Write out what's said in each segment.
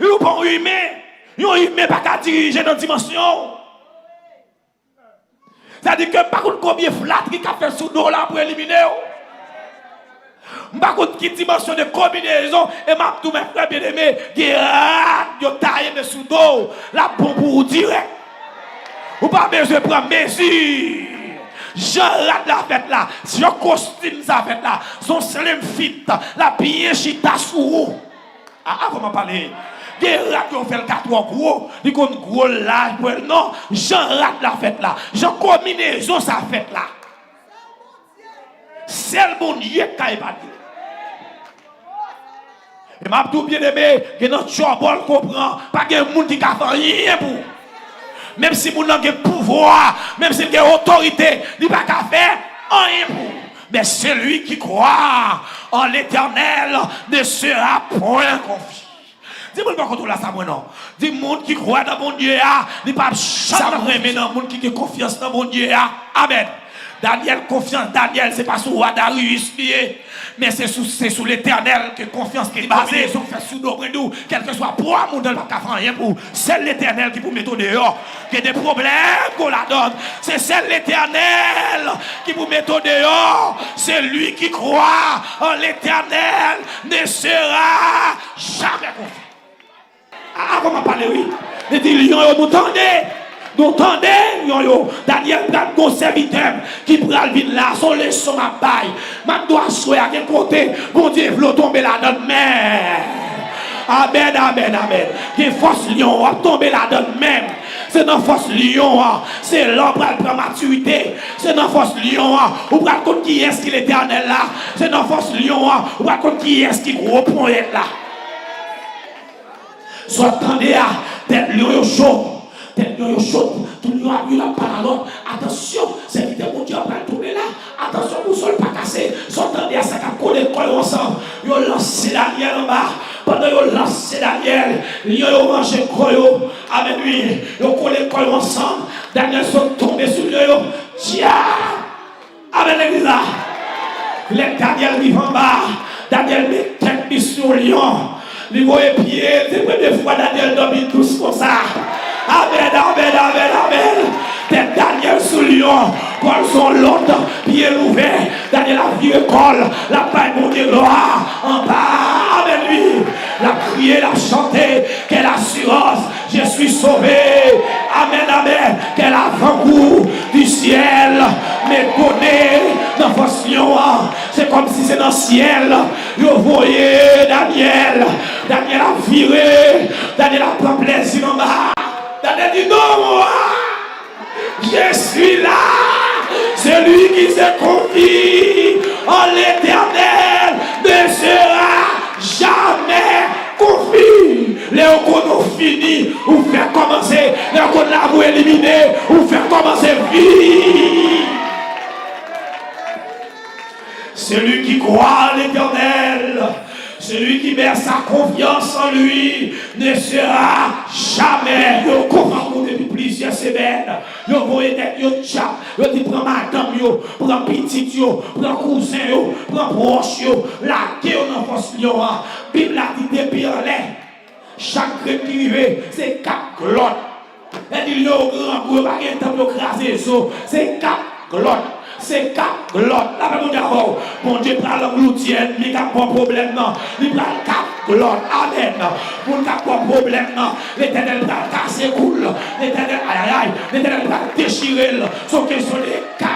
Ils sont humains. Ils sont humains pas qu'à diriger dans la dimension. C'est-à-dire que par contre combien flat qui a fait sous dos là pour éliminer. Par contre qui dimension de combinaison et m'a tout mes frères bien-aimés qui yo taillé mes sous dos la bombe pour direct. Ou pas besoin de prendre mesure. Jean rate la fête là, si un costume ça fait là, son slim fit, la bien chita sous. Ah, comment parler? Des rats qui ont fait le 4 gros, ils ont gros large, non, Jean rate la fête là, Jean combinaison ça fait là. C'est le bon Dieu qui a épargné. Et m'a tout bien aimé, que notre charbon comprend, pas que monde qui a fait rien pour. Même si vous avez pouvoir, même si vous avez autorité, il n'y a pas qu'à faire rien pour. Mais celui qui croit en l'Éternel ne sera point confus. Dis-moi pas contre là ça moi non. Dis monde qui croit dans mon Dieu, il pas jamais remettre dans monde qui a confiance dans mon Dieu. Amen. Daniel, confiance, Daniel, c'est pas sur Darius, mais c'est sous l'Éternel que confiance qui est basée. Ils ont fait sous nos nous, quel que soit pour mon dans le cas rien pour. C'est l'Éternel qui vous met au dehors. Que des problèmes qu'on la donne. C'est l'Éternel qui vous met au dehors. C'est lui qui croit en l'Éternel ne sera jamais confiant. Ah, comment parler, oui? Les lions, vous entendez? Nous entendez, Daniel prend un serviteur qui prend le vin là, son leçon à bail. Ma doit souhaiter à quel côté, mon Dieu, veut tomber là dans la mer. Amen, amen, amen. Il y a une force lion, va tomber là dans la mer. C'est dans force lion, c'est l'homme qui prend maturité. C'est dans force lion, ou prend compte qui est-ce qu'il est éternel là. C'est dans force lion, ou prend compte qui est-ce qui gros point là. Soit attendez à tête lion chaud. Tête lion chaud, tout le monde a vu la parole. Attention, c'est qui mon Dieu après tomber là. Attention, vous ne soyez pas cassé. Soit attendez à ça qui connaît quoi ensemble. Vous lancez Daniel en bas. Pendant que vous lancez Daniel, vous mangez quoi. Amen, lui. Vous connaissez quoi ensemble. Daniel sont tombés sur lui. Tiens, amen, l'église là. Les Daniel vivent en bas. Daniel met tête sur lion. Les voyez pieds, c'est la première fois Daniel dormit tous comme ça. Amen, amen, amen, amen. Tête Daniel sous lion, Paul son l'autre, pied ouvert. Daniel a vu école, la paix mon Dieu gloire. En bas, amen lui. La prié, la chanté, quelle assurance, je suis sauvé. Amen, amen. Quel avant-goût du ciel m'est donné dans vos lions. C'est comme si c'est dans le ciel. Vous voyez Daniel. Daniel a viré. Daniel a pris plaisir en bas. Daniel dit non, moi, je suis là. Celui qui se confie en l'Éternel ne sera jamais confus. Les qu'on fini, ou faire commencer, les qu'on l'a vous éliminer, ou faire commencer vie. Celui qui croit en l'Éternel, celui qui met sa confiance en lui, ne sera jamais. Yo comprend depuis plusieurs semaines. Yo voyez des yo chat, yo dit prend madame yo, prend petit yo, prend cousin yo, prend proche yo, la guerre dans force lion. Bible a dit depuis en l'air. Chaque crème qui arrive, c'est 4 glottes. Elle dit, yo, grand gros, pas qu'un temps, yo, craser so. C'est 4 glottes. C'est 4 glottes. Là, mon Dieu, mon Dieu, prend l'engloutienne, mais il n'y a pas de problème, non. Il prend 4 glottes. Amen. Pour qu'il n'y a pas de problème, non. L'Éternel prend casser cool. L'Éternel, aïe, aïe, aïe. L'Éternel prend déchirer. Son question des 4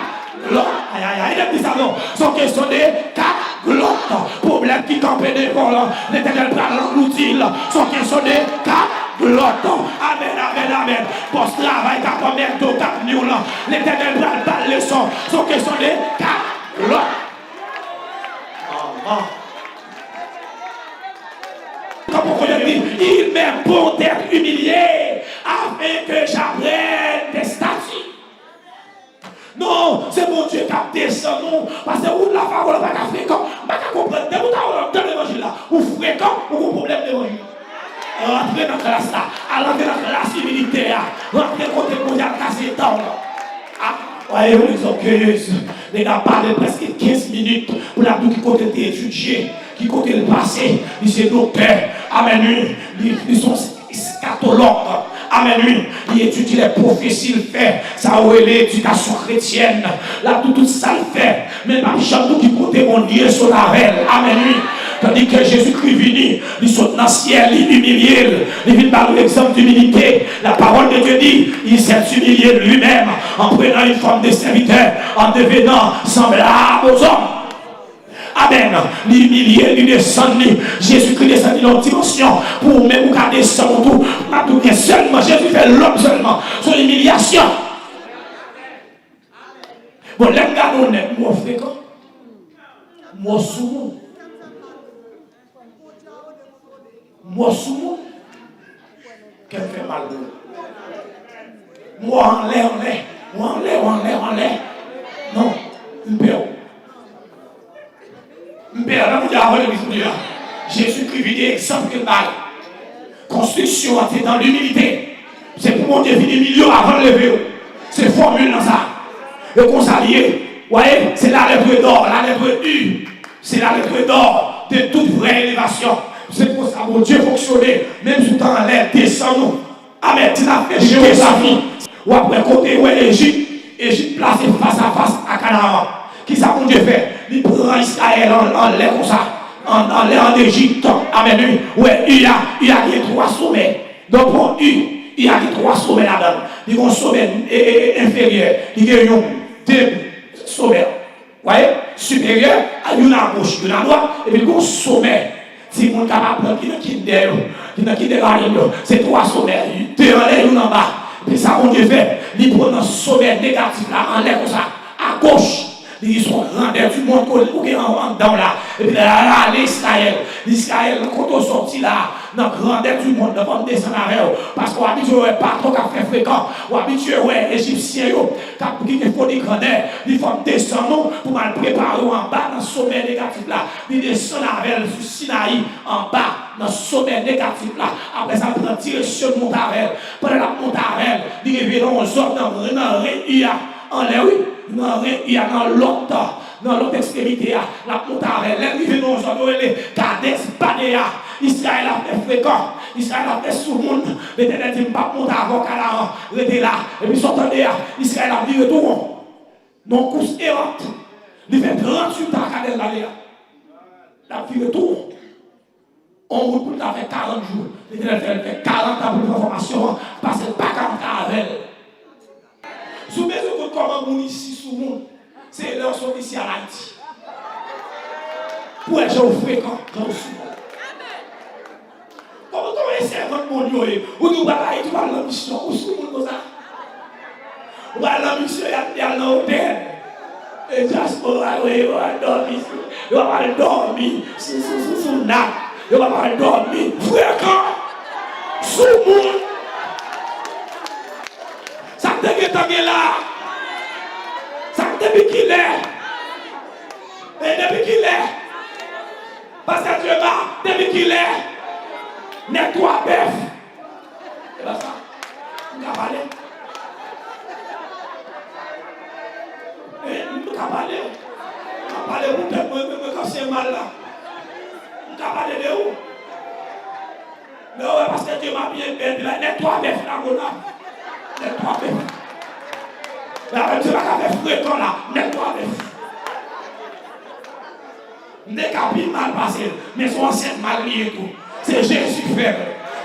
glottes. Aïe, aïe, aïe. Il dit ça, non. Son question des 4 glottes. Problème qui campait devant. L'Éternel prend l'engloutir. Son question des 4 glottes. Amen, amen, amen. Post travail, qu'à pas mettre au cap nous là. L'Éternel prend pas le son. Son question des 4 glottes. Comme on dit, il m'est bon d'être humilié afin que j'apprenne des statuts. Non, c'est mon Dieu qui a descendu, parce que vous la parole n'est pas fréquent. Je ne peux pas comprendre. Dès que vous dans l'évangile là, vous fréquent, vous avez un problème d'évangile. Rentrez dans la classe là, rentrez dans la classe militaire, rentrez côté mondial, casser le temps là. Ah, voyez-vous les orgueilleuses, les gars parlent presque 15 minutes pour la tout côté d'étudier. qui côté le passé, il c'est docteur. Amen. Ils sont scatologues. Amen. Il étudie les prophéties, il fait. Ça où est l'éducation chrétienne. Là, tout ça le fait. Mais pas chaque qui côté mon Dieu sur la reine. Amen. Tandis que Jésus-Christ venu, il saute dans le ciel, il humilie, il vient par l'exemple d'humilité. La parole de Dieu dit, il s'est humilié lui-même en prenant une forme de serviteur, en devenant semblable aux hommes. Amen. L'humilier, il descend. Jésus-Christ descend dans une dimension pour même qu'on descend tout. Pas seulement, Jésus fait l'homme seulement. Son humiliation. Bon, les gars, on est moins fréquent. Moi, souvent. Moi, souvent. Qu'elle fait mal. Moi, en l'air. Moi, en l'air. Non, une paix. Jésus-Christ vit exemple que mal. Construction c'est dans l'humilité. C'est pour monter du milieu avant de lever. C'est formule dans ça. Le consalier, vous voyez, c'est la lettre d'or, la lettre U. C'est la lettre d'or de toute vraie élévation. C'est pour ça que mon Dieu fonctionnait, même sous temps en l'air, descend nous. Amen, tu n'as fait Jérusalem. Ou après côté où est l'Égypte, Égypte placée face à face à Canaan. Qui ça mon Dieu fait? Il prend Israël en l'air comme ça, en l'air en Égypte. Amen. Ouais, il y a trois sommets. Donc pour il y a trois sommets là-dedans. Il y a un sommet inférieur, il y a deux sommets. Vous voyez? Supérieur, il y a à gauche, il y a à droite, et puis il y a un sommet. Si vous êtes capable de quitter c'est trois sommets. Deux en l'air, une en bas. Et ça mon Dieu fait. Il prend un sommet négatif là, en l'air comme ça, à gauche. Ils sont grandeurs du monde qui est en dedans là. Et puis là, l'Israël, quand on sortit là, dans la grandeur du monde, devant descendre avec eux. Parce qu'on habitué pas trop qu'à faire fréquent. On habitué, Égyptiens, qui font des grandeurs, ils font descendre pour mal préparer en bas dans le sommet négatif là. Ils descendent avec le Sinaï en bas dans le sommet négatif là. Après ça, prend direction de Montarel. Pendant la Montarel, ils reviennent aux hommes dans le en l'air, oui. Il y a dans l'autre extrémité, la montagne, l'arrivée dans les Kades Banea. Israël a fait fréquent, Israël a fait sous le monde. L'Éternel dit, pas monter avant Canaan, restez là. Et puis, s'entendez, Israël a dit, retour. Non, course errante. Il fait 38 ans à Kades Banea. La vie retour. On roule pour faire 40 jours. L'Éternel fait 40 ans pour la formation, parce que pas 40 ans avec elle. Sous mes yeux, comment on ici sous le monde, c'est leur sont ici à Haïti. Pour être fréquent dans le sous. Comment on essaie de mon Dieu, ou nous allons tu vas la mission, ou sous le monde comme ça. On va la mission, il y a l'hôtel. Et diaspora, oui, on va dormir. On va dormir sous nappe. On va dormir fréquent sous le monde. Ça te fait là. Ça depuis qu'il est. Et depuis qu'il est. Parce que Dieu va, depuis qu'il est. Nettoie bœuf. C'est pas ça. On va parler. On va parler. On va parler pour quand c'est mal là. On va parler de où? Non, parce que Dieu m'a bien fait. Nettoie bœuf là. Nettoie bœuf. La tu vas faire fréquent là, nettoie bœuf. N'est qu'à bien mal passé, mais son ancien mal lié tout. C'est Jésus fait.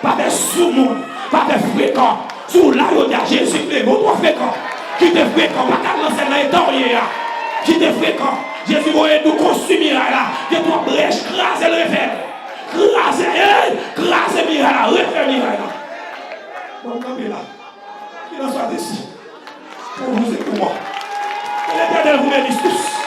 Pas de sous-monde, pas de fréquent. Sous là, il y a Jésus fait, bon, toi fréquent. Qui te fréquent, pas qu'à lancer dans les torriers là. Qui te fréquent. Jésus va nous consommer là. Que toi brèche, crase le refaire. Crase miracle là, refaire miracle là. Bon, campez là. Qu'il en soit ici. Pour vous et pour moi. Que l'Éternel vous bénisse tous.